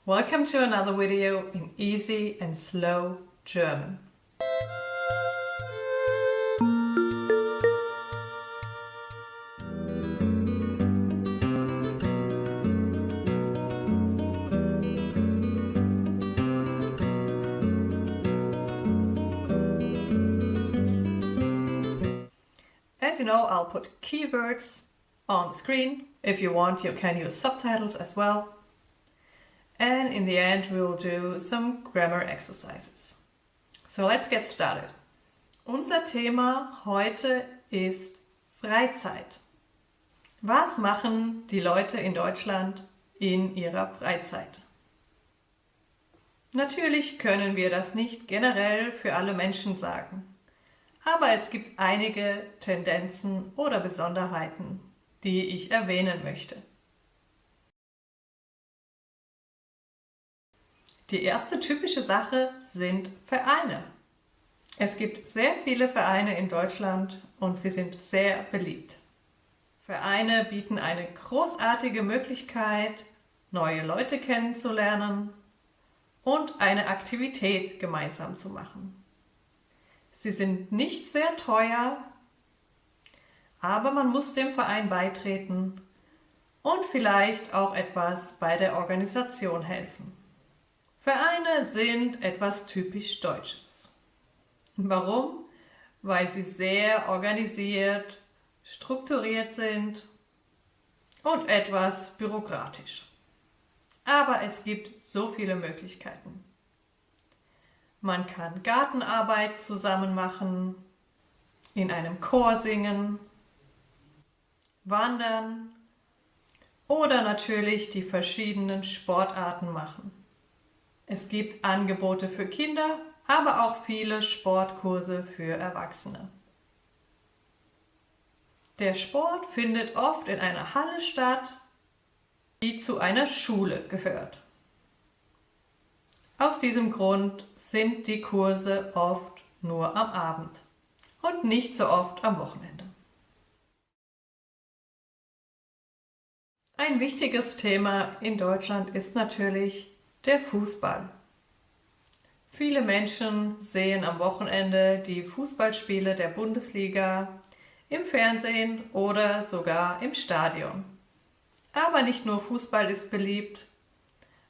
Welcome to another video in easy and slow German. As you know, I'll put keywords on the screen. If you want, you can use subtitles as well. And in the end, we will do some grammar exercises. So let's get started. Unser Thema heute ist Freizeit. Was machen die Leute in Deutschland in ihrer Freizeit? Natürlich können wir das nicht generell für alle Menschen sagen, aber es gibt einige Tendenzen oder Besonderheiten, die ich erwähnen möchte. Die erste typische Sache sind Vereine. Es gibt sehr viele Vereine in Deutschland und sie sind sehr beliebt. Vereine bieten eine großartige Möglichkeit, neue Leute kennenzulernen und eine Aktivität gemeinsam zu machen. Sie sind nicht sehr teuer, aber man muss dem Verein beitreten und vielleicht auch etwas bei der Organisation helfen. Vereine sind etwas typisch Deutsches. Warum? Weil sie sehr organisiert, strukturiert sind und etwas bürokratisch. Aber es gibt so viele Möglichkeiten. Man kann Gartenarbeit zusammen machen, in einem Chor singen, wandern oder natürlich die verschiedenen Sportarten machen. Es gibt Angebote für Kinder, aber auch viele Sportkurse für Erwachsene. Der Sport findet oft in einer Halle statt, die zu einer Schule gehört. Aus diesem Grund sind die Kurse oft nur am Abend und nicht so oft am Wochenende. Ein wichtiges Thema in Deutschland ist natürlich der Fußball. Viele Menschen sehen am Wochenende die Fußballspiele der Bundesliga im Fernsehen oder sogar im Stadion. Aber nicht nur Fußball ist beliebt,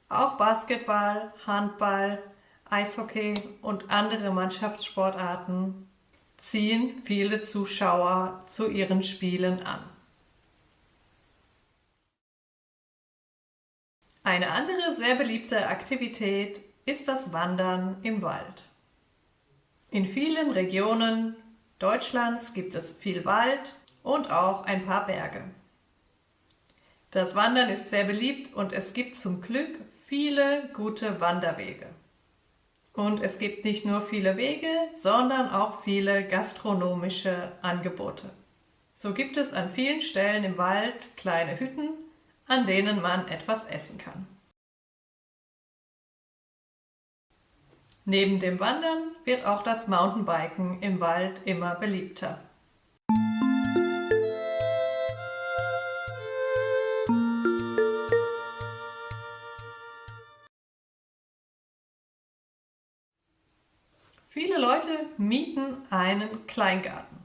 auch Basketball, Handball, Eishockey und andere Mannschaftssportarten ziehen viele Zuschauer zu ihren Spielen an. Eine andere sehr beliebte Aktivität ist das Wandern im Wald. In vielen Regionen Deutschlands gibt es viel Wald und auch ein paar Berge. Das Wandern ist sehr beliebt und es gibt zum Glück viele gute Wanderwege. Und es gibt nicht nur viele Wege, sondern auch viele gastronomische Angebote. So gibt es an vielen Stellen im Wald kleine Hütten, an denen man etwas essen kann. Neben dem Wandern wird auch das Mountainbiken im Wald immer beliebter. Viele Leute mieten einen Kleingarten.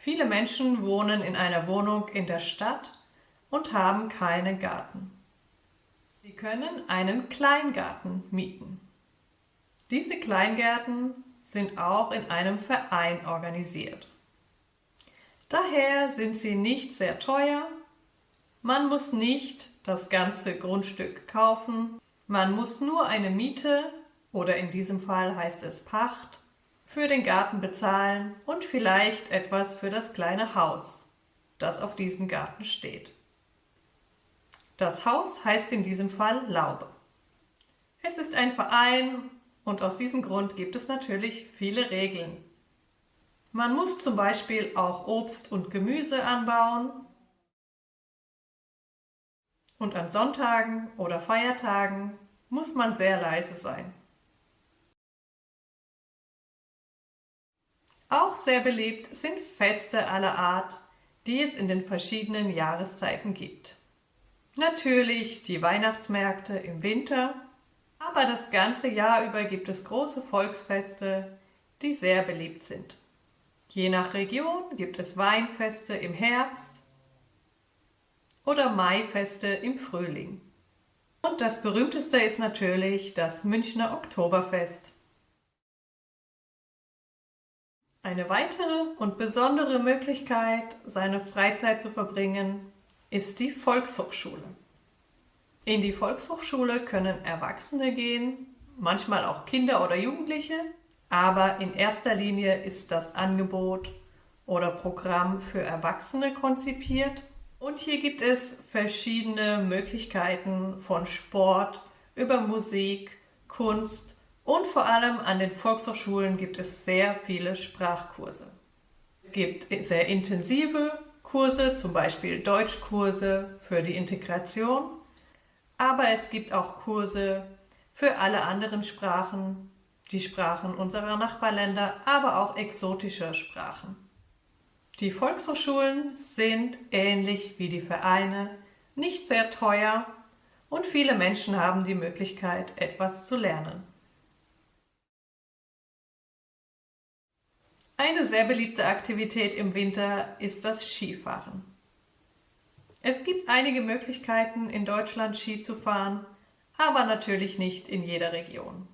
Viele Menschen wohnen in einer Wohnung in der Stadt und haben keinen Garten. Sie können einen Kleingarten mieten. Diese Kleingärten sind auch in einem Verein organisiert. Daher sind sie nicht sehr teuer. Man muss nicht das ganze Grundstück kaufen. Man muss nur eine Miete, oder in diesem Fall heißt es Pacht, für den Garten bezahlen und vielleicht etwas für das kleine Haus, das auf diesem Garten steht. Das Haus heißt in diesem Fall Laube. Es ist ein Verein und aus diesem Grund gibt es natürlich viele Regeln. Man muss zum Beispiel auch Obst und Gemüse anbauen und an Sonntagen oder Feiertagen muss man sehr leise sein. Auch sehr beliebt sind Feste aller Art, die es in den verschiedenen Jahreszeiten gibt. Natürlich die Weihnachtsmärkte im Winter, aber das ganze Jahr über gibt es große Volksfeste, die sehr beliebt sind. Je nach Region gibt es Weinfeste im Herbst oder Maifeste im Frühling. Und das berühmteste ist natürlich das Münchner Oktoberfest. Eine weitere und besondere Möglichkeit, seine Freizeit zu verbringen, ist die Volkshochschule. In die Volkshochschule können Erwachsene gehen, manchmal auch Kinder oder Jugendliche, aber in erster Linie ist das Angebot oder Programm für Erwachsene konzipiert. Und hier gibt es verschiedene Möglichkeiten von Sport über Musik, Kunst und vor allem an den Volkshochschulen gibt es sehr viele Sprachkurse. Es gibt sehr intensive Kurse, zum Beispiel Deutschkurse für die Integration, aber es gibt auch Kurse für alle anderen Sprachen, die Sprachen unserer Nachbarländer, aber auch exotische Sprachen. Die Volkshochschulen sind ähnlich wie die Vereine nicht sehr teuer und viele Menschen haben die Möglichkeit, etwas zu lernen. Eine sehr beliebte Aktivität im Winter ist das Skifahren. Es gibt einige Möglichkeiten, in Deutschland Ski zu fahren, aber natürlich nicht in jeder Region.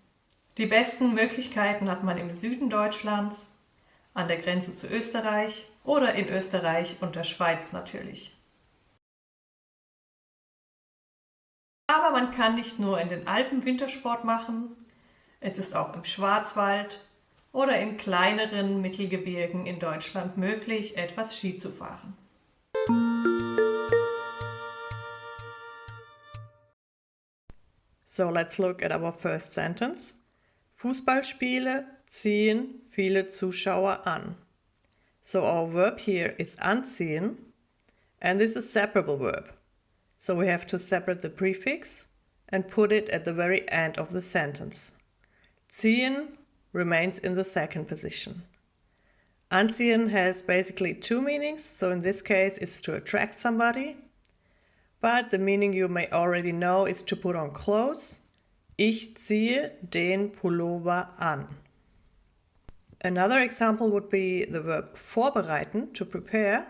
Die besten Möglichkeiten hat man im Süden Deutschlands, an der Grenze zu Österreich oder in Österreich und der Schweiz natürlich. Aber man kann nicht nur in den Alpen Wintersport machen, es ist auch im Schwarzwald oder in kleineren Mittelgebirgen in Deutschland möglich, etwas Ski zu fahren. So let's look at our first sentence. Fußballspiele ziehen viele Zuschauer an. So our verb here is anziehen, and this is a separable verb. So we have to separate the prefix and put it at the very end of the sentence. Ziehen remains in the second position. Anziehen has basically two meanings, so in this case it's to attract somebody, but the meaning you may already know is to put on clothes. Ich ziehe den Pullover an. Another example would be the verb vorbereiten, to prepare.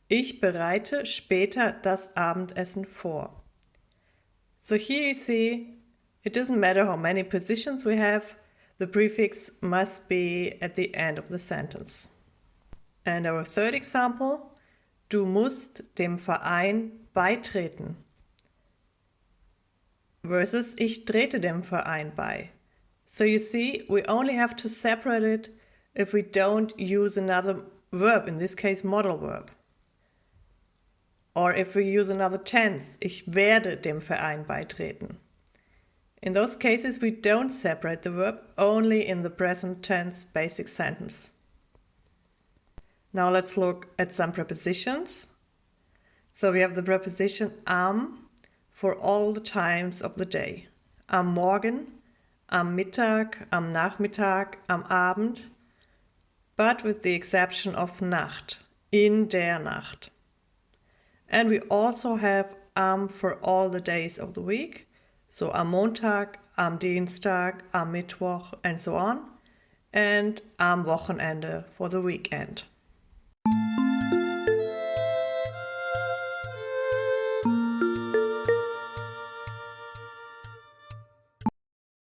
Ich bereite später das Abendessen vor. So here you see, it doesn't matter how many positions we have, the prefix must be at the end of the sentence. And our third example, du musst dem Verein beitreten. Versus ich trete dem Verein bei. So you see, we only have to separate it if we don't use another verb, in this case modal verb. Or if we use another tense, ich werde dem Verein beitreten. In those cases, we don't separate the verb, only in the present tense basic sentence. Now let's look at some prepositions. So we have the preposition am for all the times of the day. Am Morgen, am Mittag, am Nachmittag, am Abend, but with the exception of Nacht, in der Nacht. And we also have am for all the days of the week, so am Montag, am Dienstag, am Mittwoch, and so on, and am Wochenende for the weekend.